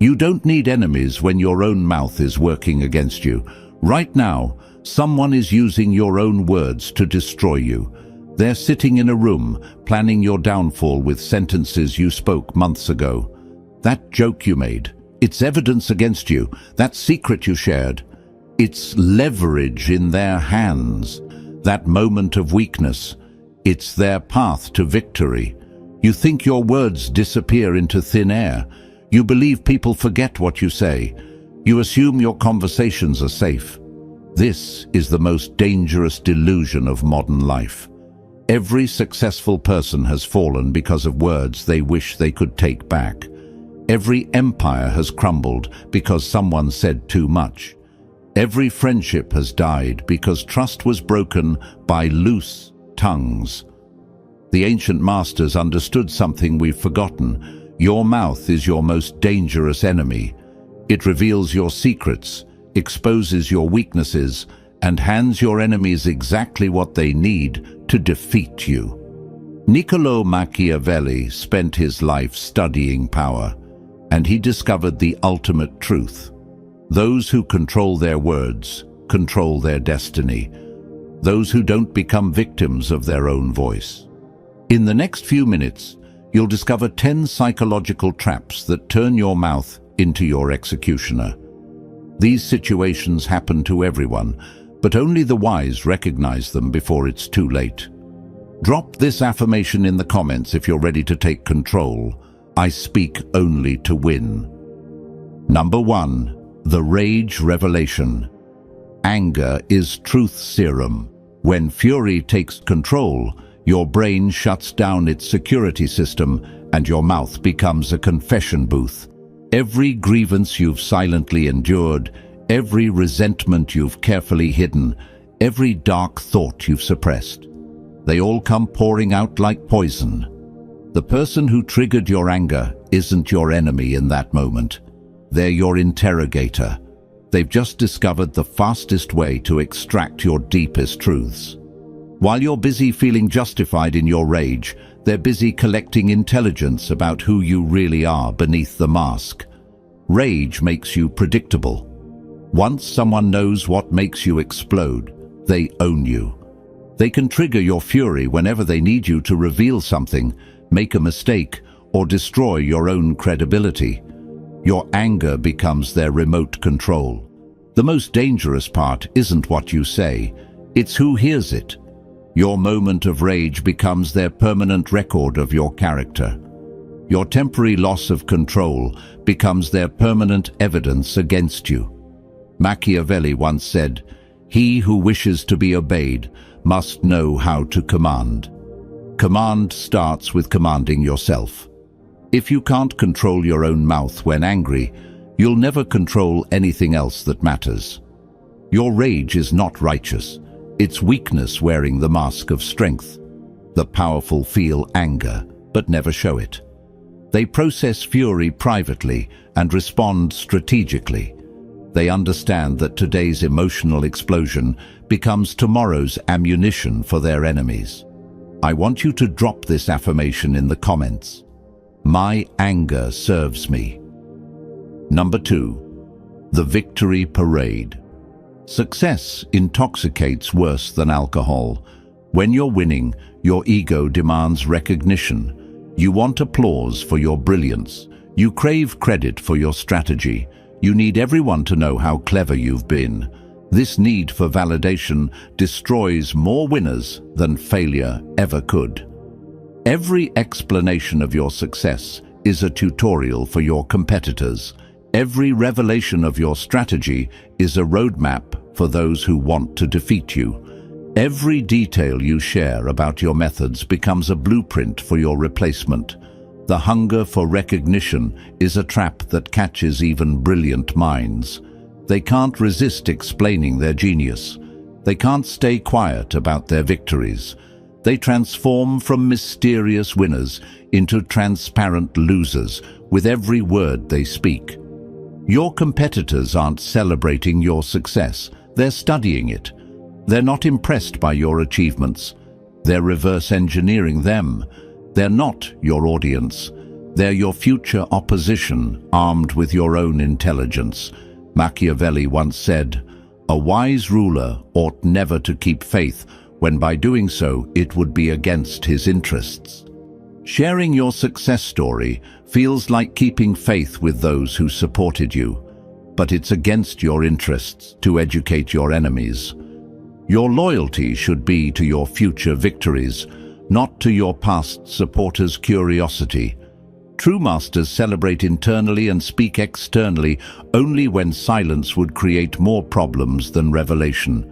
You don't need enemies when your own mouth is working against you. Right now, someone is using your own words to destroy you. They're sitting in a room, planning your downfall with sentences you spoke months ago. That joke you made, it's evidence against you. That secret you shared, it's leverage in their hands. That moment of weakness, it's their path to victory. You think your words disappear into thin air. You believe people forget what you say. You assume your conversations are safe. This is the most dangerous delusion of modern life. Every successful person has fallen because of words they wish they could take back. Every empire has crumbled because someone said too much. Every friendship has died because trust was broken by loose tongues. The ancient masters understood something we've forgotten. Your mouth is your most dangerous enemy. It reveals your secrets, exposes your weaknesses, and hands your enemies exactly what they need to defeat you. Niccolo Machiavelli spent his life studying power, and he discovered the ultimate truth. Those who control their words control their destiny. Those who don't become victims of their own voice. In the next few minutes, you'll discover 10 psychological traps that turn your mouth into your executioner. These situations happen to everyone, but only the wise recognize them before it's too late. Drop this affirmation in the comments if you're ready to take control. I speak only to win. Number 1. The Rage Revelation. Anger is truth serum. When fury takes control, your brain shuts down its security system and your mouth becomes a confession booth. Every grievance you've silently endured, every resentment you've carefully hidden, every dark thought you've suppressed, they all come pouring out like poison. The person who triggered your anger isn't your enemy in that moment. They're your interrogator. They've just discovered the fastest way to extract your deepest truths. While you're busy feeling justified in your rage, they're busy collecting intelligence about who you really are beneath the mask. Rage makes you predictable. Once someone knows what makes you explode, they own you. They can trigger your fury whenever they need you to reveal something, make a mistake, or destroy your own credibility. Your anger becomes their remote control. The most dangerous part isn't what you say, it's who hears it. Your moment of rage becomes their permanent record of your character. Your temporary loss of control becomes their permanent evidence against you. Machiavelli once said, "He who wishes to be obeyed must know how to command." Command starts with commanding yourself. If you can't control your own mouth when angry, you'll never control anything else that matters. Your rage is not righteous. It's weakness wearing the mask of strength. The powerful feel anger, but never show it. They process fury privately and respond strategically. They understand that today's emotional explosion becomes tomorrow's ammunition for their enemies. I want you to drop this affirmation in the comments. My anger serves me. Number 2. The Victory Parade. Success intoxicates worse than alcohol. When you're winning, your ego demands recognition. You want applause for your brilliance. You crave credit for your strategy. You need everyone to know how clever you've been. This need for validation destroys more winners than failure ever could. Every explanation of your success is a tutorial for your competitors. Every revelation of your strategy is a roadmap for those who want to defeat you. Every detail you share about your methods becomes a blueprint for your replacement. The hunger for recognition is a trap that catches even brilliant minds. They can't resist explaining their genius. They can't stay quiet about their victories. They transform from mysterious winners into transparent losers with every word they speak. Your competitors aren't celebrating your success, they're studying it. They're not impressed by your achievements. They're reverse engineering them. They're not your audience. They're your future opposition, armed with your own intelligence. Machiavelli once said, "A wise ruler ought never to keep faith, when by doing so it would be against his interests." Sharing your success story feels like keeping faith with those who supported you, but it's against your interests to educate your enemies. Your loyalty should be to your future victories, not to your past supporters' curiosity. True masters celebrate internally and speak externally only when silence would create more problems than revelation.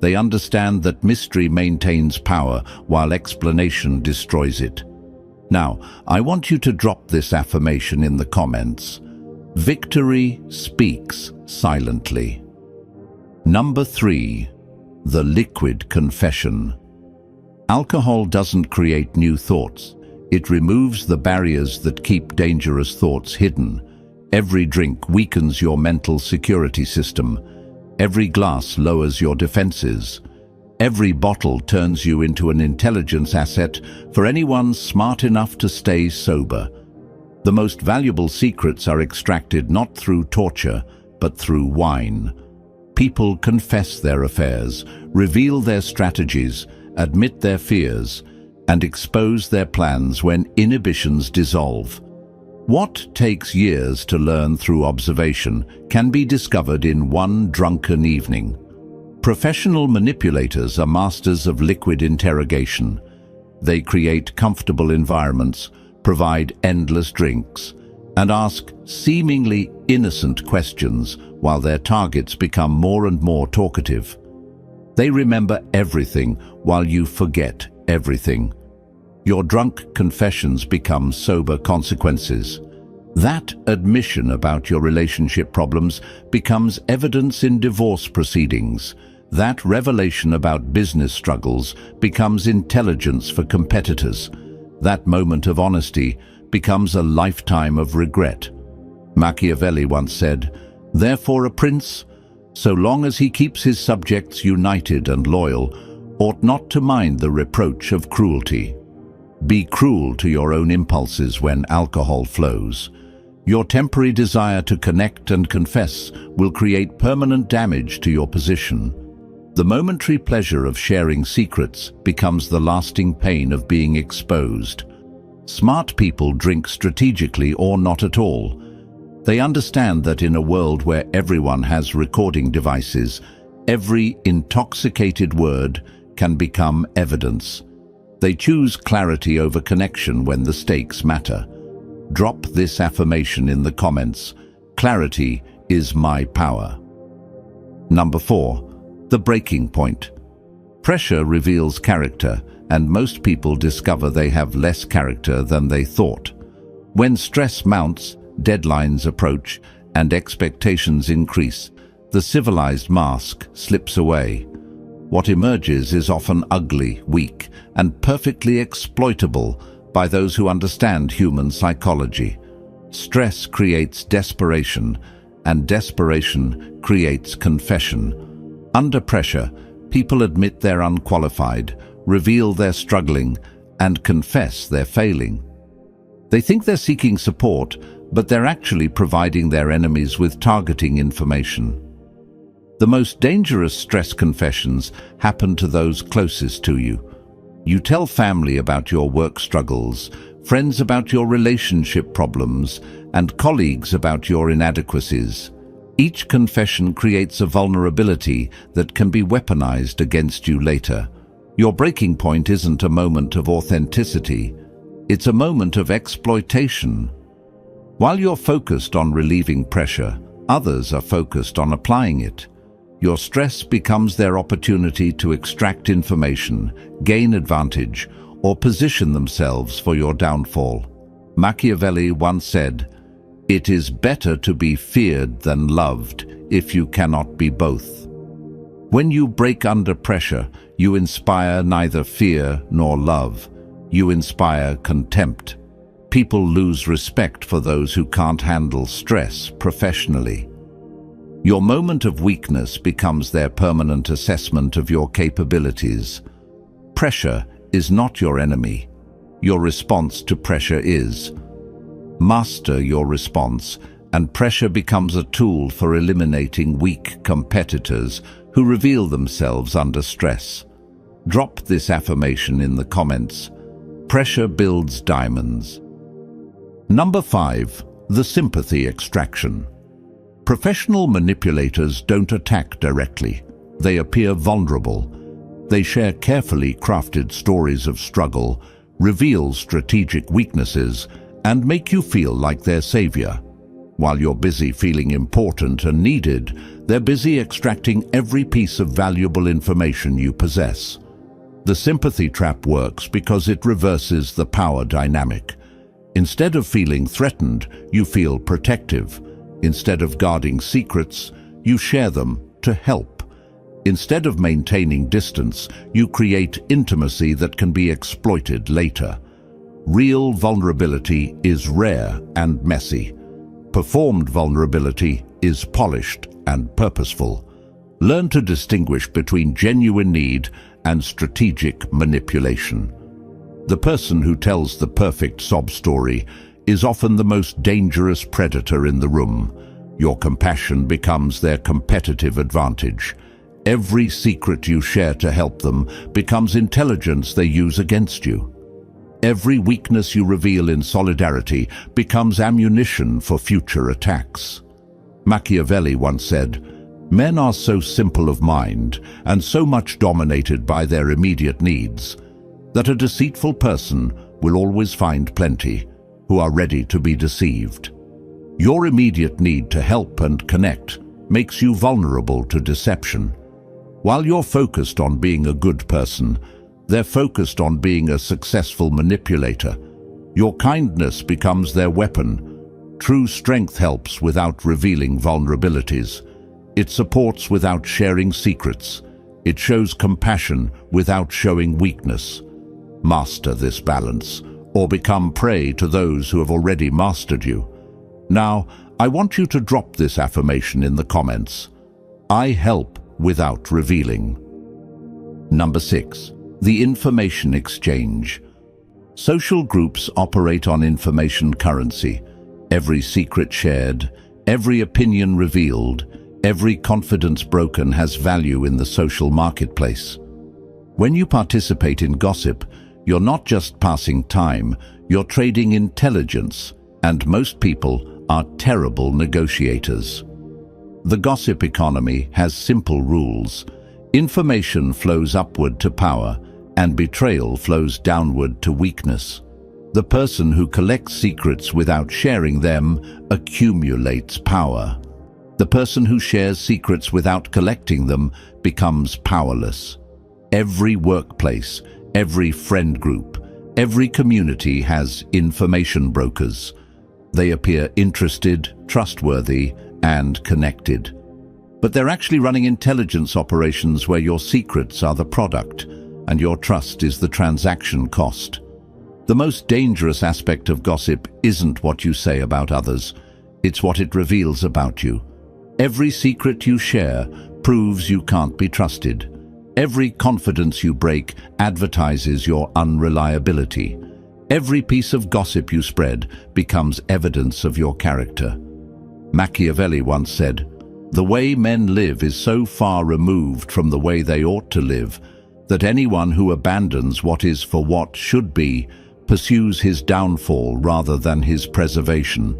They understand that mystery maintains power while explanation destroys it. Now, I want you to drop this affirmation in the comments. Victory speaks silently. Number 3. The liquid confession. Alcohol doesn't create new thoughts. It removes the barriers that keep dangerous thoughts hidden. Every drink weakens your mental security system. Every glass lowers your defenses. Every bottle turns you into an intelligence asset for anyone smart enough to stay sober. The most valuable secrets are extracted not through torture, but through wine. People confess their affairs, reveal their strategies, admit their fears, and expose their plans when inhibitions dissolve. What takes years to learn through observation can be discovered in one drunken evening. Professional manipulators are masters of liquid interrogation. They create comfortable environments, provide endless drinks, and ask seemingly innocent questions while their targets become more and more talkative. They remember everything while you forget everything. Your drunk confessions become sober consequences. That admission about your relationship problems becomes evidence in divorce proceedings. That revelation about business struggles becomes intelligence for competitors. That moment of honesty becomes a lifetime of regret. Machiavelli once said, "Therefore a prince, so long as he keeps his subjects united and loyal, ought not to mind the reproach of cruelty." Be cruel to your own impulses when alcohol flows. Your temporary desire to connect and confess will create permanent damage to your position. The momentary pleasure of sharing secrets becomes the lasting pain of being exposed. Smart people drink strategically or not at all. They understand that in a world where everyone has recording devices, every intoxicated word can become evidence. They choose clarity over connection when the stakes matter. Drop this affirmation in the comments. Clarity is my power. Number 4. The breaking point. Pressure reveals character, and most people discover they have less character than they thought. When stress mounts, deadlines approach, and expectations increase, the civilized mask slips away. What emerges is often ugly, weak, and perfectly exploitable by those who understand human psychology. Stress creates desperation, and desperation creates confession. Under pressure, people admit they're unqualified, reveal they're struggling, and confess they're failing. They think they're seeking support, but they're actually providing their enemies with targeting information. The most dangerous stress confessions happen to those closest to you. You tell family about your work struggles, friends about your relationship problems, and colleagues about your inadequacies. Each confession creates a vulnerability that can be weaponized against you later. Your breaking point isn't a moment of authenticity. It's a moment of exploitation. While you're focused on relieving pressure, others are focused on applying it. Your stress becomes their opportunity to extract information, gain advantage, or position themselves for your downfall. Machiavelli once said, "It is better to be feared than loved if you cannot be both." When you break under pressure, you inspire neither fear nor love. You inspire contempt. People lose respect for those who can't handle stress professionally. Your moment of weakness becomes their permanent assessment of your capabilities. Pressure is not your enemy. Your response to pressure is. Master your response, and pressure becomes a tool for eliminating weak competitors who reveal themselves under stress. Drop this affirmation in the comments. Pressure builds diamonds. Number 5. The sympathy extraction. Professional manipulators don't attack directly. They appear vulnerable. They share carefully crafted stories of struggle, reveal strategic weaknesses, and make you feel like their savior. While you're busy feeling important and needed, they're busy extracting every piece of valuable information you possess. The sympathy trap works because it reverses the power dynamic. Instead of feeling threatened, you feel protective. Instead of guarding secrets, you share them to help. Instead of maintaining distance, you create intimacy that can be exploited later. Real vulnerability is rare and messy. Performed vulnerability is polished and purposeful. Learn to distinguish between genuine need and strategic manipulation. The person who tells the perfect sob story is often the most dangerous predator in the room. Your compassion becomes their competitive advantage. Every secret you share to help them becomes intelligence they use against you. Every weakness you reveal in solidarity becomes ammunition for future attacks. Machiavelli once said, "Men are so simple of mind and so much dominated by their immediate needs that a deceitful person will always find plenty who are ready to be deceived." Your immediate need to help and connect makes you vulnerable to deception. While you're focused on being a good person, they're focused on being a successful manipulator. Your kindness becomes their weapon. True strength helps without revealing vulnerabilities. It supports without sharing secrets. It shows compassion without showing weakness. Master this balance, or become prey to those who have already mastered you. Now, I want you to drop this affirmation in the comments. I help without revealing. Number 6. The information exchange. Social groups operate on information currency. Every secret shared, every opinion revealed, every confidence broken has value in the social marketplace. When you participate in gossip, you're not just passing time, you're trading intelligence, and most people are terrible negotiators. The gossip economy has simple rules. Information flows upward to power, and betrayal flows downward to weakness. The person who collects secrets without sharing them accumulates power. The person who shares secrets without collecting them becomes powerless. Every workplace, every friend group, every community has information brokers. They appear interested, trustworthy, and connected. But they're actually running intelligence operations where your secrets are the product and your trust is the transaction cost. The most dangerous aspect of gossip isn't what you say about others, it's what it reveals about you. Every secret you share proves you can't be trusted. Every confidence you break advertises your unreliability. Every piece of gossip you spread becomes evidence of your character. Machiavelli once said, "The way men live is so far removed from the way they ought to live that anyone who abandons what is for what should be pursues his downfall rather than his preservation."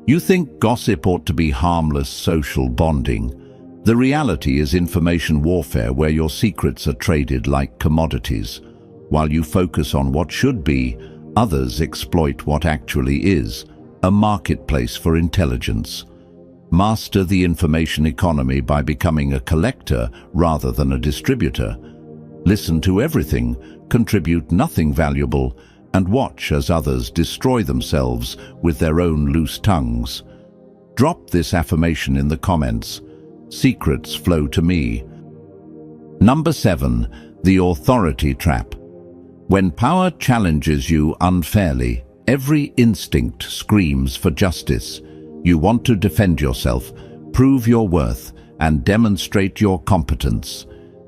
You think gossip ought to be harmless social bonding. The reality is information warfare where your secrets are traded like commodities. While you focus on what should be, others exploit what actually is, a marketplace for intelligence. Master the information economy by becoming a collector rather than a distributor. Listen to everything, contribute nothing valuable, and watch as others destroy themselves with their own loose tongues. Drop this affirmation in the comments. Secrets flow to me. Number 7. The authority trap. When power challenges you unfairly, every instinct screams for justice. You want to defend yourself, prove your worth, and demonstrate your competence.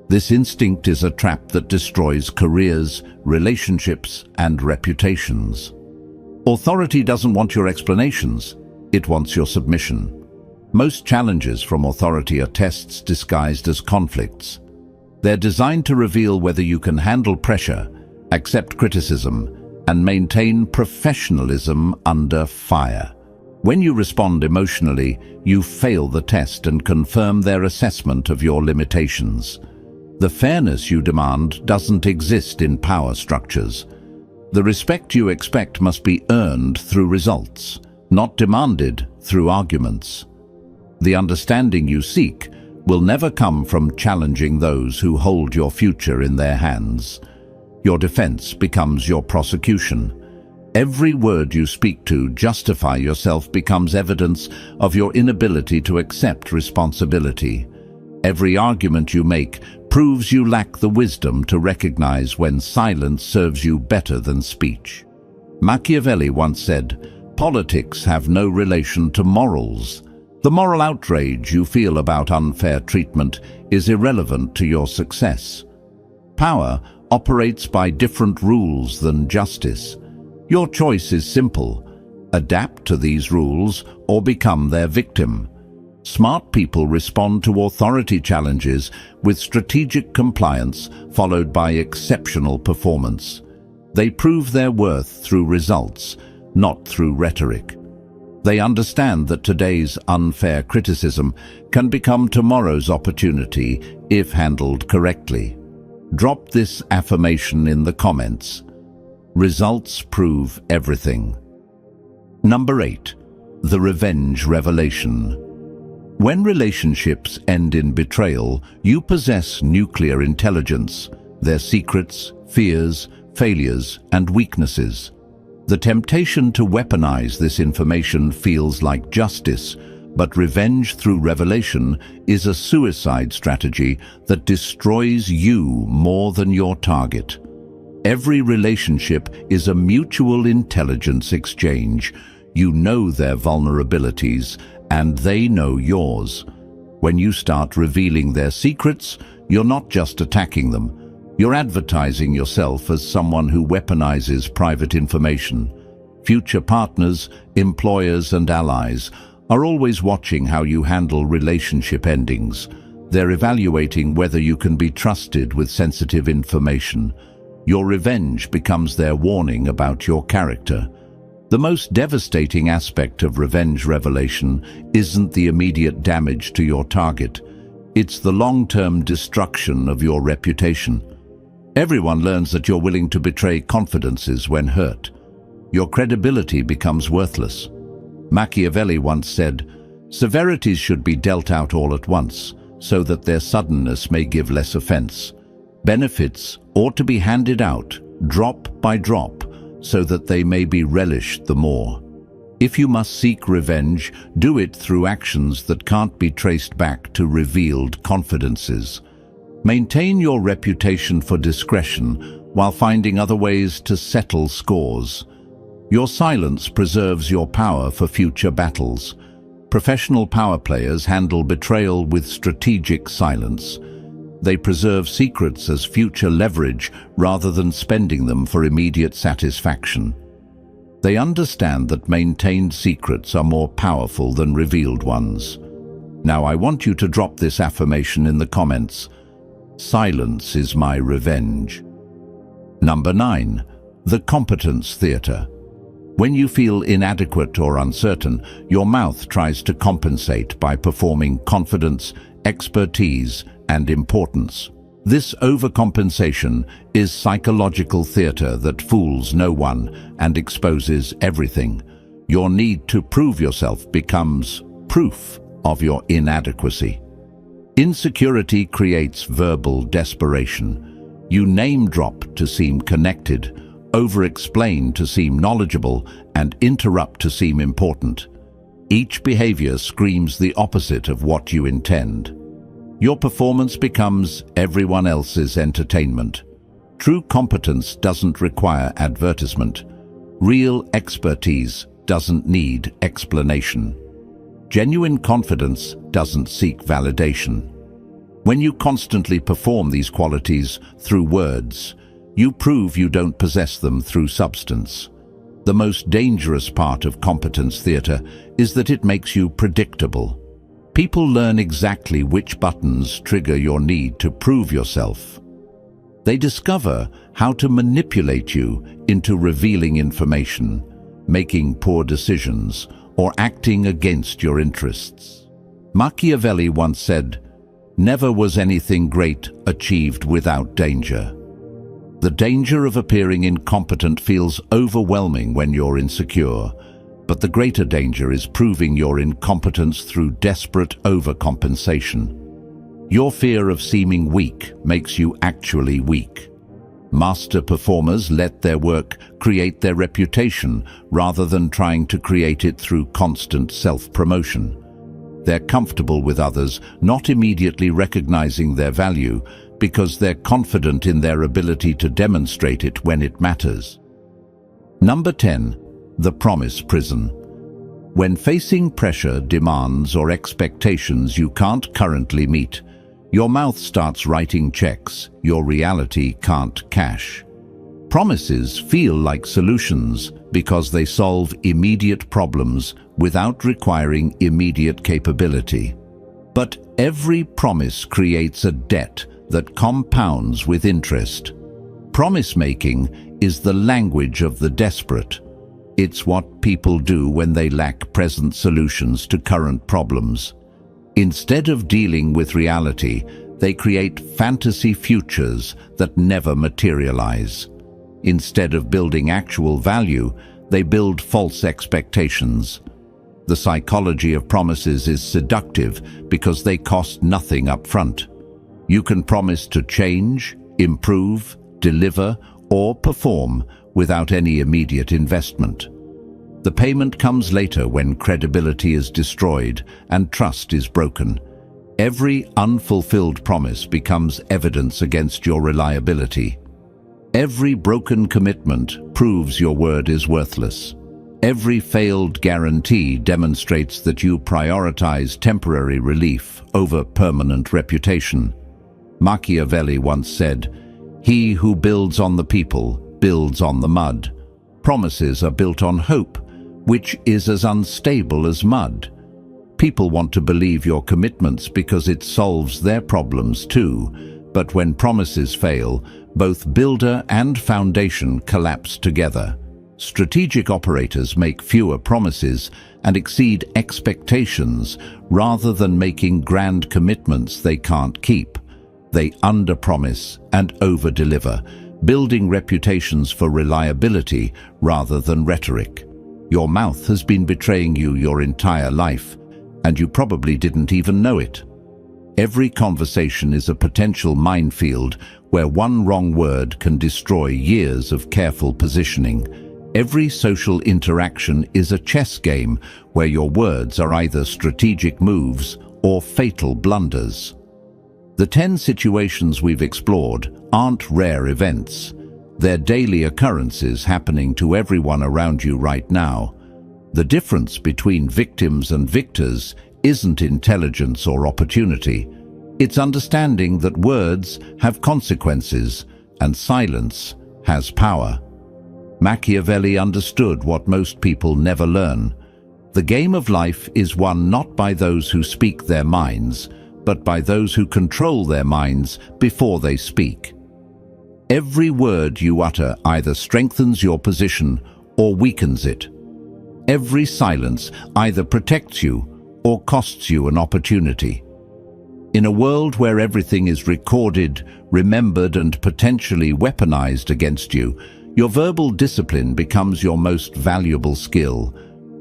This instinct is a trap that destroys careers, relationships, and reputations. Authority doesn't want your explanations, it wants your submission. Most challenges from authority are tests disguised as conflicts. They're designed to reveal whether you can handle pressure, accept criticism, and maintain professionalism under fire. When you respond emotionally, you fail the test and confirm their assessment of your limitations. The fairness you demand doesn't exist in power structures. The respect you expect must be earned through results, not demanded through arguments. The understanding you seek will never come from challenging those who hold your future in their hands. Your defense becomes your prosecution. Every word you speak to justify yourself becomes evidence of your inability to accept responsibility. Every argument you make proves you lack the wisdom to recognize when silence serves you better than speech. Machiavelli once said, "Politics have no relation to morals." The moral outrage you feel about unfair treatment is irrelevant to your success. Power operates by different rules than justice. Your choice is simple: adapt to these rules or become their victim. Smart people respond to authority challenges with strategic compliance followed by exceptional performance. They prove their worth through results, not through rhetoric. They understand that today's unfair criticism can become tomorrow's opportunity if handled correctly. Drop this affirmation in the comments. Results prove everything. Number 8. The revenge revelation. When relationships end in betrayal, you possess nuclear intelligence, their secrets, fears, failures, and weaknesses. The temptation to weaponize this information feels like justice, but revenge through revelation is a suicide strategy that destroys you more than your target. Every relationship is a mutual intelligence exchange. You know their vulnerabilities, and they know yours. When you start revealing their secrets, you're not just attacking them. You're advertising yourself as someone who weaponizes private information. Future partners, employers, and allies are always watching how you handle relationship endings. They're evaluating whether you can be trusted with sensitive information. Your revenge becomes their warning about your character. The most devastating aspect of revenge revelation isn't the immediate damage to your target. It's the long-term destruction of your reputation. Everyone learns that you're willing to betray confidences when hurt. Your credibility becomes worthless. Machiavelli once said, "Severities should be dealt out all at once, so that their suddenness may give less offense. Benefits ought to be handed out, drop by drop, so that they may be relished the more. If you must seek revenge, do it through actions that can't be traced back to revealed confidences. Maintain your reputation for discretion while finding other ways to settle scores. Your silence preserves your power for future battles. Professional power players handle betrayal with strategic silence. They preserve secrets as future leverage rather than spending them for immediate satisfaction. They understand that maintained secrets are more powerful than revealed ones. Now I want you to drop this affirmation in the comments. Silence is my revenge. Number 9. The competence theater. When you feel inadequate or uncertain, your mouth tries to compensate by performing confidence, expertise, and importance. This overcompensation is psychological theater that fools no one and exposes everything. Your need to prove yourself becomes proof of your inadequacy. Insecurity creates verbal desperation. You name drop to seem connected, over-explain to seem knowledgeable, and interrupt to seem important. Each behavior screams the opposite of what you intend. Your performance becomes everyone else's entertainment. True competence doesn't require advertisement. Real expertise doesn't need explanation. Genuine confidence doesn't seek validation. When you constantly perform these qualities through words, you prove you don't possess them through substance. The most dangerous part of competence theatre is that it makes you predictable. People learn exactly which buttons trigger your need to prove yourself. They discover how to manipulate you into revealing information, making poor decisions, or acting against your interests. Machiavelli once said, "Never was anything great achieved without danger." The danger of appearing incompetent feels overwhelming when you're insecure, but the greater danger is proving your incompetence through desperate overcompensation. Your fear of seeming weak makes you actually weak. Master performers let their work create their reputation rather than trying to create it through constant self-promotion. They're comfortable with others not immediately recognizing their value because they're confident in their ability to demonstrate it when it matters. Number 10. The promise prison. When facing pressure, demands, or expectations you can't currently meet, your mouth starts writing checks your reality can't cash. Promises feel like solutions because they solve immediate problems without requiring immediate capability. But every promise creates a debt that compounds with interest. Promise-making is the language of the desperate. It's what people do when they lack present solutions to current problems. Instead of dealing with reality, they create fantasy futures that never materialize. Instead of building actual value, they build false expectations. The psychology of promises is seductive because they cost nothing up front. You can promise to change, improve, deliver, or perform without any immediate investment. The payment comes later when credibility is destroyed and trust is broken. Every unfulfilled promise becomes evidence against your reliability. Every broken commitment proves your word is worthless. Every failed guarantee demonstrates that you prioritize temporary relief over permanent reputation. Machiavelli once said, "He who builds on the people builds on the mud." Promises are built on hope, which is as unstable as mud. People want to believe your commitments because it solves their problems too, but when promises fail, both builder and foundation collapse together. Strategic operators make fewer promises and exceed expectations rather than making grand commitments they can't keep. They underpromise and overdeliver, building reputations for reliability rather than rhetoric. Your mouth has been betraying you your entire life, and you probably didn't even know it. Every conversation is a potential minefield where one wrong word can destroy years of careful positioning. Every social interaction is a chess game where your words are either strategic moves or fatal blunders. The 10 situations we've explored aren't rare events. They're daily occurrences happening to everyone around you right now. The difference between victims and victors isn't intelligence or opportunity. It's understanding that words have consequences and silence has power. Machiavelli understood what most people never learn. The game of life is won not by those who speak their minds, but by those who control their minds before they speak. Every word you utter either strengthens your position or weakens it. Every silence either protects you or costs you an opportunity. In a world where everything is recorded, remembered, and potentially weaponized against you, your verbal discipline becomes your most valuable skill.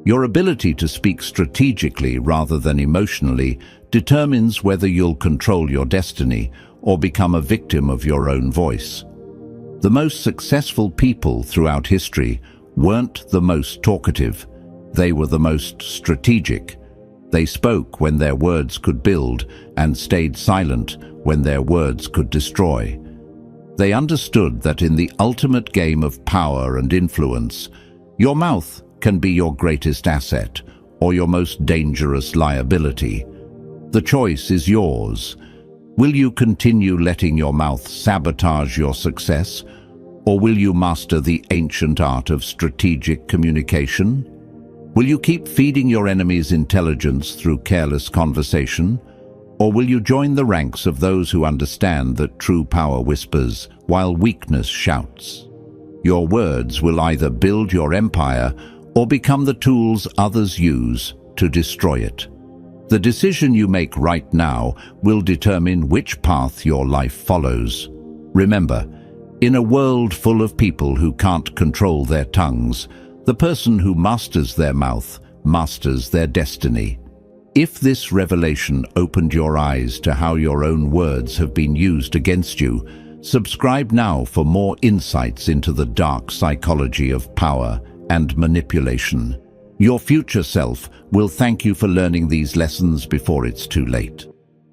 Your ability to speak strategically rather than emotionally determines whether you'll control your destiny or become a victim of your own voice. The most successful people throughout history weren't the most talkative. They were the most strategic. They spoke when their words could build and stayed silent when their words could destroy. They understood that in the ultimate game of power and influence, your mouth can be your greatest asset or your most dangerous liability. The choice is yours. Will you continue letting your mouth sabotage your success, Or will you master the ancient art of strategic communication? Will you keep feeding your enemy's intelligence through careless conversation? Or will you join the ranks of those who understand that true power whispers while weakness shouts? Your words will either build your empire or become the tools others use to destroy it. The decision you make right now will determine which path your life follows. Remember, in a world full of people who can't control their tongues, the person who masters their mouth masters their destiny. If this revelation opened your eyes to how your own words have been used against you, subscribe now for more insights into the dark psychology of power and manipulation. Your future self will thank you for learning these lessons before it's too late.